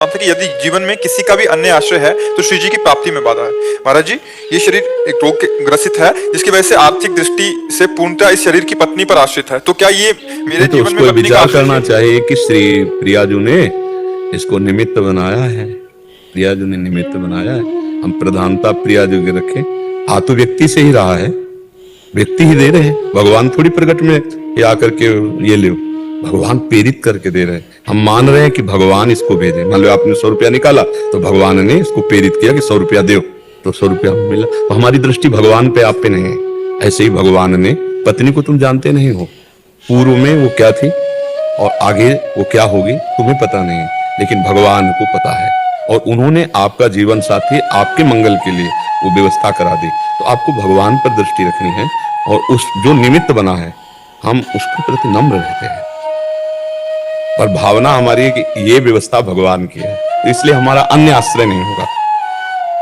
था कि यदि जीवन में किसी का भी अन्य आश्रय है तो श्री जी की प्राप्ति में बाधा है। महाराज जी, ये शरीर एक रोग के ग्रसित है जिसकी वजह से आर्थिक दृष्टि से पूर्णतः इस शरीर की पत्नी पर आश्रित है, तो क्या ये मेरे तो जीवन में उसको पत्नी का विचार आश्रय करना है? चाहिए कि श्री प्रियाजू ने इसको निमित्त बनाया है, प्रियाजू ने निमित्त बनाया है। हम प्रधानता प्रियाजू के रखें। आ तो व्यक्ति से ही रहा है, व्यक्ति ही दे रहे हैं, भगवान थोड़ी प्रकट में ये आकर के ये ले, भगवान प्रेरित करके दे रहे हैं। हम मान रहे हैं कि भगवान इसको भेजे। मान लो आपने 100 रुपया निकाला तो भगवान ने इसको प्रेरित किया कि 100 रुपया दो, तो 100 रुपया मिला। तो हमारी दृष्टि भगवान पे, आप पे नहीं है। ऐसे ही भगवान ने पत्नी को तुम जानते नहीं हो, पूर्व में वो क्या थी और आगे वो क्या होगी तुम्हें पता नहीं, लेकिन भगवान को पता है। और उन्होंने आपका जीवन साथी आपके मंगल के लिए वो व्यवस्था करा दी। तो आपको भगवान पर दृष्टि रखनी है और उस जो निमित्त बना है हम उसके प्रति नम्र रहते हैं। और भावना हमारी है कि ये व्यवस्था भगवान की है, तो इसलिए हमारा अन्य आश्रय नहीं होगा,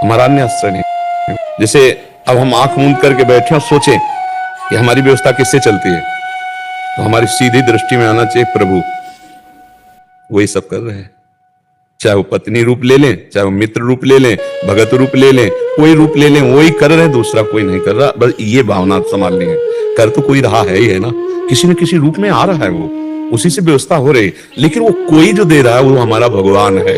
हमारा अन्य आश्रय नहीं। जैसे अब हम आंख मूंद करके बैठे और सोचें कि हमारी व्यवस्था किससे चलती है, तो हमारी सीधी दृष्टि में आना चाहिए प्रभु वही सब कर रहे हैं। चाहे वो पत्नी रूप ले लें, चाहे वो मित्र रूप ले लें, भगत रूप ले लें, कोई रूप ले लें, वही कर रहे हैं, दूसरा कोई नहीं कर रहा। बस ये भावना संभालनी है। कर तो कोई रहा है ही है ना, किसी न किसी रूप में आ रहा है, वो उसी से व्यवस्था हो रही, लेकिन वो कोई जो दे रहा है वो हमारा भगवान है।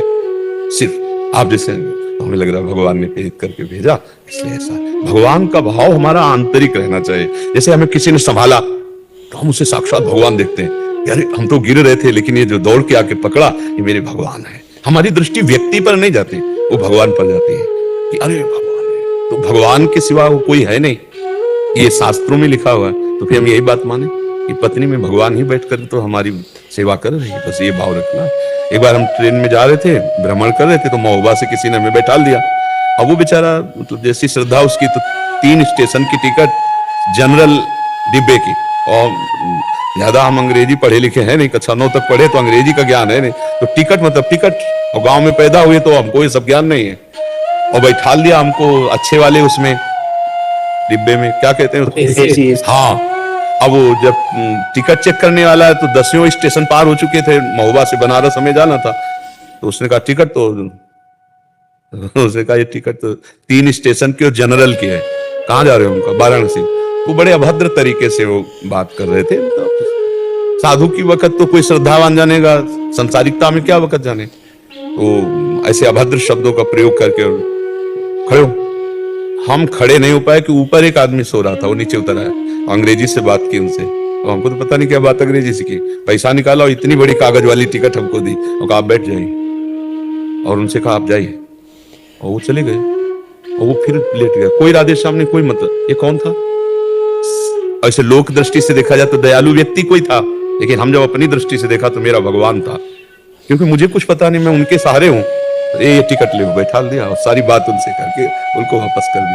सिर्फ आप जैसे हमें लग रहा है भगवान ने प्रेरित करके भेजा, इसलिए ऐसा। भगवान का भाव हमारा आंतरिक रहना चाहिए। जैसे हमें किसी ने संभाला तो हम उसे साक्षात भगवान देखते हैं, यार हम तो गिर रहे थे लेकिन ये जो दौड़ के आके पकड़ा ये मेरे भगवान है। हमारी दृष्टि व्यक्ति पर नहीं जाती, वो भगवान पर जाती है कि अरे भगवान है, तो भगवान के सिवा वो कोई है नहीं, ये शास्त्रों में लिखा हुआ है। तो फिर हम यही बात माने कि पत्नी में भगवान ही बैठ कर तो हमारी सेवा कर रही है, बस ये भाव रखना। एक बार हम ट्रेन में जा रहे थे, भ्रमण कर रहे थे, तो महोबा से किसी ने हमें बैठा दिया। अब वो बेचारा मतलब जैसी श्रद्धा उसकी, तो 3 स्टेशन की टिकट जनरल डिब्बे की, और ज्यादा हम अंग्रेजी पढ़े लिखे हैं नहीं, कक्षा 9 तक पढ़े तो अंग्रेजी का ज्ञान है नहीं, तो टिकट मतलब टिकट, और गांव में पैदा हुए तो हमको ये सब ज्ञान नहीं है। और बैठा दिया हमको अच्छे वाले उसमें डिब्बे में, क्या कहते हैं, हाँ। अब वो जब टिकट चेक करने वाला है तो 10वें स्टेशन पार हो चुके थे, महोबा से बनारस हमें जाना था, तो उसने कहा टिकट, तो उसने कहा ये टिकट तो 3 स्टेशन की और जनरल की है, कहाँ जा रहे हो? उनका वाराणसी। वो बड़े अभद्र तरीके से वो बात कर रहे थे। साधु की वक्त तो कोई श्रद्धावान जानेगा, संसारिकता में क्या वक्त जाने, तो ऐसे अभद्र शब्दों का प्रयोग करके खड़े हो। हम खड़े नहीं हो पाए कि ऊपर एक आदमी सो रहा था, वो नीचे उतर आया, अंग्रेजी से बात की उनसे, और हमको तो पता नहीं क्या बात अंग्रेजी से की। पैसा निकाला और इतनी बड़ी कागज वाली टिकट हमको दी और कहा आप बैठ जाइए, और उनसे कहा आप जाइए, और वो चले गए, और वो फिर लेट गया। कोई राधे श्याम नहीं, कोई मतलब, ये कौन था? ऐसे लोक दृष्टि से देखा जाए तो दयालु व्यक्ति कोई था, लेकिन हम जब अपनी दृष्टि से देखा तो मेरा भगवान था, क्योंकि मुझे कुछ पता नहीं, मैं उनके सहारे हूं। ये टिकट ले बैठा दिया और सारी बात उनसे करके उनको वापस कर दिया।